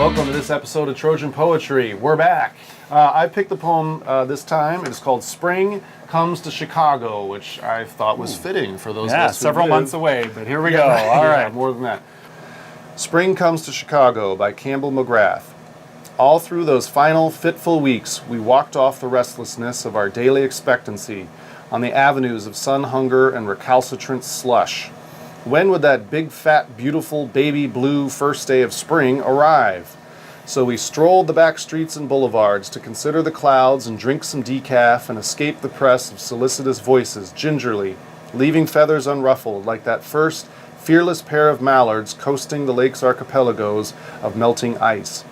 Welcome to this episode of Trojan Poetry. We're back. I picked the poem this time. It is called Spring Comes to Chicago, which I thought was fitting for those of us who several live. months away, but here we go. All right. More than that. Spring Comes to Chicago by Campbell McGrath. All through those final fitful weeks, we walked off the restlessness of our daily expectancy on the avenues of sun hunger and recalcitrant slush. When would that big, fat, beautiful, baby blue first day of spring arrive? So we strolled the backstreets and boulevards to consider the clouds and drink some decaf and escape the press of solicitous voices gingerly, leaving feathers unruffled like that first fearless pair of mallards coasting the lake's archipelagoes of melting ice.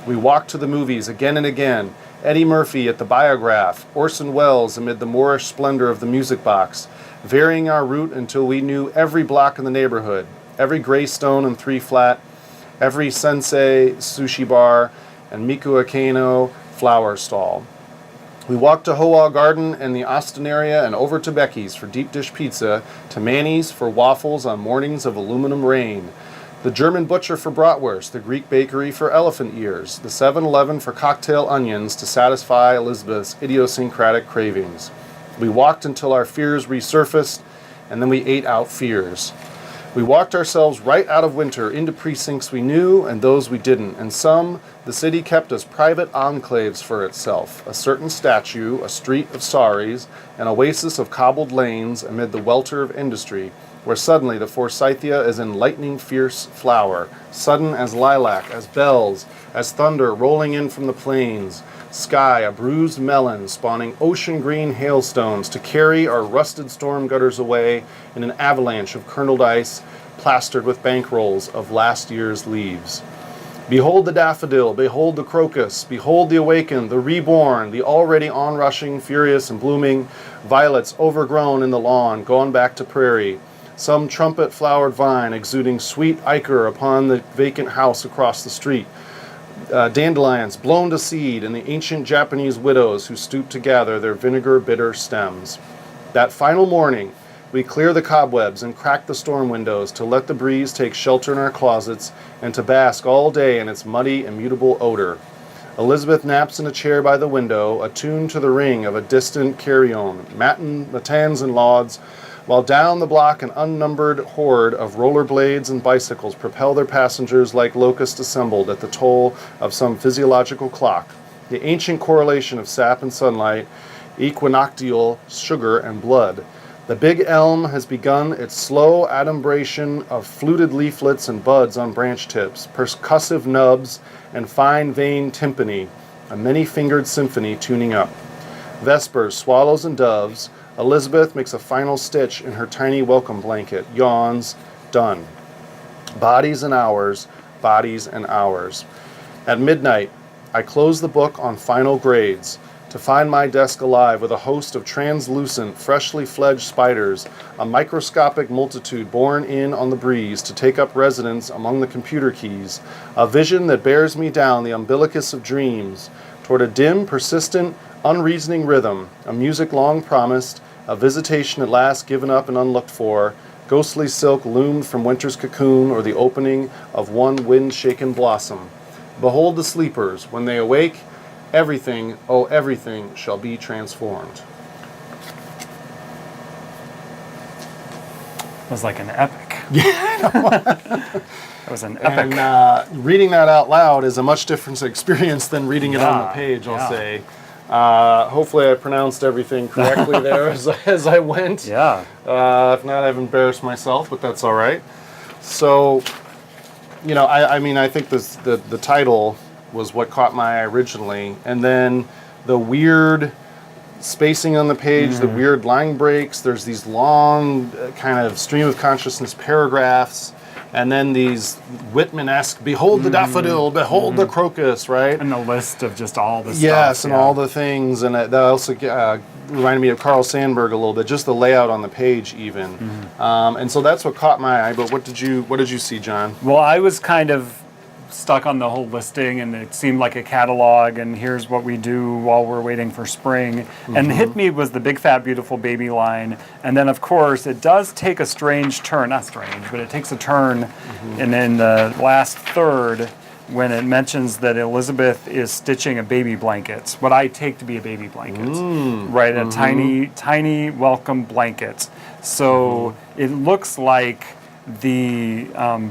We walked to the movies again and again, Eddie Murphy at the Biograph, Orson Welles amid the Moorish splendor of the music box, varying our route until we knew every block in the neighborhood, every greystone and 3-flat, every Sensei sushi bar, and Michoaqueno flower stall. We walked to Hoa Garden and the Ostoneria and over to Becky's for deep dish pizza, to Manny's for waffles on mornings of aluminum rain, the German butcher for bratwurst, the Greek bakery for elephant ears, the 7-Eleven for cocktail onions to satisfy Elizabeth's idiosyncratic cravings. We walked until our fears resurfaced, and then we ate out fears. We walked ourselves right out of winter into precincts we knew and those we didn't, and some the city kept as private enclaves for itself, a certain statue, a street of saris, an oasis of cobbled lanes amid the welter of industry, where suddenly the forsythia is in lightning fierce flower, sudden as lilac, as bells, as thunder rolling in from the plains, sky a bruised melon spawning ocean green hailstones to carry our rusted storm gutters away in an avalanche of kerneled ice plastered with bankrolls of last year's leaves. Behold the daffodil, behold the crocus, behold the awakened, the reborn, the already onrushing, furious and blooming, violets overgrown in the lawn, gone back to prairie, some trumpet-flowered vine exuding sweet ichor upon the vacant house across the street, dandelions blown to seed, and the ancient Japanese widows who stoop to gather their vinegar-bitter stems. That final morning, we clear the cobwebs and crack the storm windows to let the breeze take shelter in our closets and to bask all day in its muddy, immutable odor. Elizabeth naps in a chair by the window, attuned to the ring of a distant carry-on, matins and lauds, while down the block an unnumbered horde of rollerblades and bicycles propel their passengers like locusts assembled at the toll of some physiological clock, the ancient correlation of sap and sunlight, equinoctial sugar and blood. The big elm has begun its slow adumbration of fluted leaflets and buds on branch tips, percussive nubs, and fine-veined timpani, a many-fingered symphony tuning up. Vespers, swallows, and doves. Elizabeth makes a final stitch in her tiny welcome blanket, yawns, done. Bodies and hours, bodies and hours. At midnight, I close the book on final grades, to find my desk alive with a host of translucent, freshly fledged spiders, a microscopic multitude borne in on the breeze to take up residence among the computer keys, a vision that bears me down the umbilicus of dreams, toward a dim, persistent, unreasoning rhythm, a music long promised, a visitation at last given up and unlooked for, ghostly silk loomed from winter's cocoon or the opening of one wind-shaken blossom. Behold the sleepers, when they awake, everything, oh everything, shall be transformed. It was like an epic. Yeah, It was an epic. And reading that out loud is a much different experience than reading it on the page, I'll say. Hopefully I pronounced everything correctly there as I went. Yeah. If not, I've embarrassed myself, but that's all right. So, I mean, I think the title was what caught my eye originally, and then the weird spacing on the page, the weird line breaks. There's these long kind of stream of consciousness paragraphs, and then these Whitman-esque, behold the daffodil, behold the crocus, right? And the list of just all the stuff. Yes, and all the things, and that also reminded me of Carl Sandburg a little bit, just the layout on the page even. And so that's what caught my eye, but what did you see, John? Well, I was kind of stuck on the whole listing, and it seemed like a catalog, and here's what we do while we're waiting for spring. And hit me was the big fat beautiful baby line, and then of course it does take a strange turn, not strange, but it takes a turn, and in the last third when it mentions that Elizabeth is stitching a baby blanket, what I take to be a baby blanket, right? A tiny welcome blanket. So it looks like the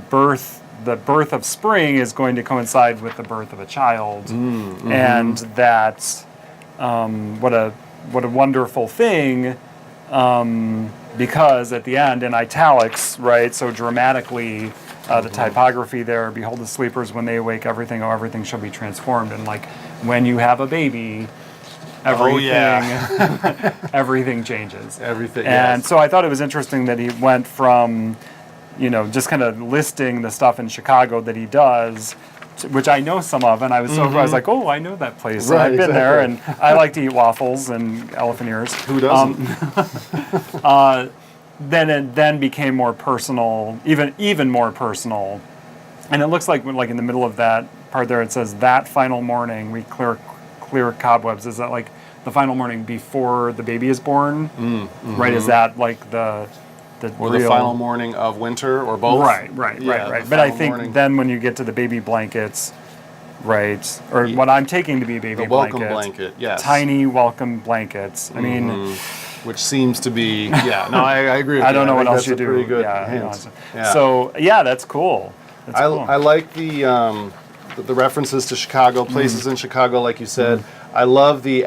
birth of spring is going to coincide with the birth of a child, and that's what a wonderful thing. Because at the end, in italics, right, so dramatically, the typography there, behold the sleepers, when they awake, everything shall be transformed. And like, when you have a baby, everything changes. Everything, And yes. so I thought it was interesting that he went from, just kind of listing the stuff in Chicago that he does, which I know some of, and I was I was like, oh, I know that place. Right, I've been there, and I like to eat waffles and elephant ears. Who doesn't? Then it then became more personal, even more personal, and it looks like in the middle of that part there, it says that final morning we clear cobwebs. Is that like the final morning before the baby is born? Right? Is that like the or the final morning of winter, or both? Right. But I think morning. then when you get to the baby blankets, right, or what I'm taking to be a baby The welcome blanket, yes. Tiny welcome blankets. I mean, which seems to be, no, I agree with you. I don't know what else that's you a do. pretty good Yeah, hint. So that's cool. That's cool. I like the references to Chicago, places in Chicago, like you said. I love the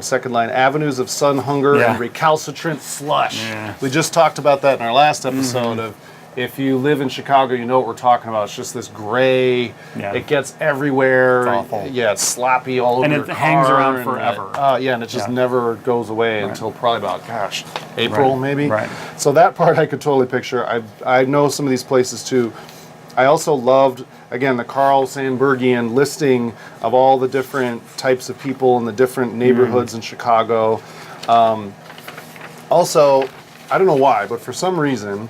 second line, avenues of sun, hunger, and recalcitrant slush. Yeah. We just talked about that in our last episode of, if you live in Chicago, you know what we're talking about. It's just this gray. Yeah. It gets everywhere. It's awful. Yeah, it's sloppy all over. And it hangs around forever. And it just never goes away until probably about, April maybe. Right. So that part I could totally picture. I know some of these places too. I also loved, again, the Carl Sandburgian listing of all the different types of people in the different neighborhoods in Chicago. Also, I don't know why, but for some reason,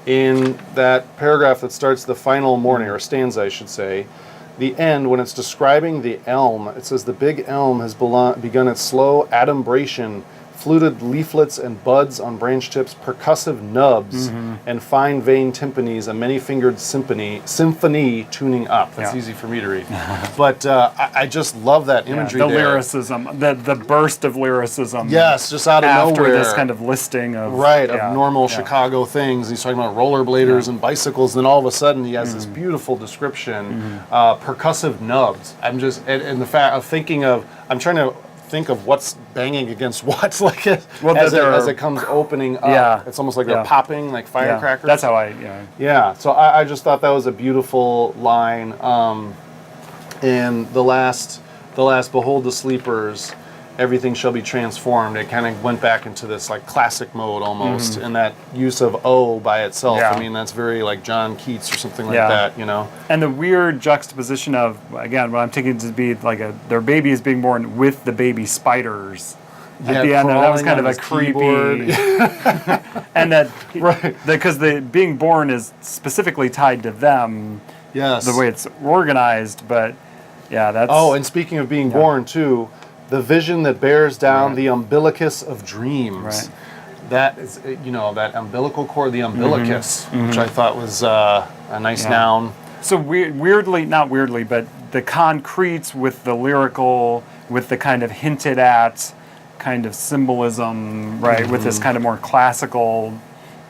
in that paragraph that starts the final morning, or stanza, I should say, the end, when it's describing the elm, it says the big elm has begun its slow adumbration, fluted leaflets and buds on branch tips, percussive nubs, and fine vein timpanis, a many-fingered symphony tuning up. That's easy for me to read. But I just love that imagery the there. lyricism, the burst of lyricism. Yes, just out of after nowhere. This kind of listing of... of normal Chicago things. He's talking about rollerbladers and bicycles, and then all of a sudden he has this beautiful description, percussive nubs. I'm just, and the fact of thinking of, I'm trying to think of what's banging against what, like as it comes opening up. It's almost like they're popping like firecrackers. That's how so I just thought that was a beautiful line. And the last behold the sleepers, everything shall be transformed. It kind of went back into this like classic mode almost, and that use of "oh" by itself. I mean, that's very like John Keats or something like that, And the weird juxtaposition of, again, what I'm taking to be like their baby is being born with the baby spiders at the end. And that was kind of a creepy. And that because the being born is specifically tied to them. Yes, the way it's organized, but that's. Oh, and speaking of being born too. The vision that bears down the umbilicus of dreams. Right. That is, that umbilical cord, the umbilicus, which I thought was a nice noun. So weirdly, not weirdly, but the concretes with the lyrical, with the kind of hinted at kind of symbolism, right, with this kind of more classical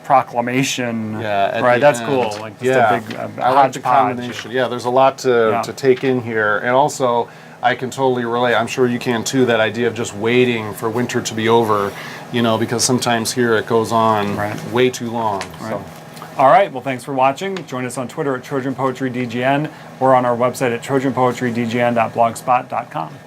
proclamation. Right, that's end. Cool. Like just a big I like the combination. Yeah, there's a lot to take in here. And also, I can totally relate. I'm sure you can too. That idea of just waiting for winter to be over, because sometimes here it goes on way too long. Right. So. All right. Well, thanks for watching. Join us on Twitter at Trojan Poetry DGN or on our website at trojanpoetrydgn.blogspot.com.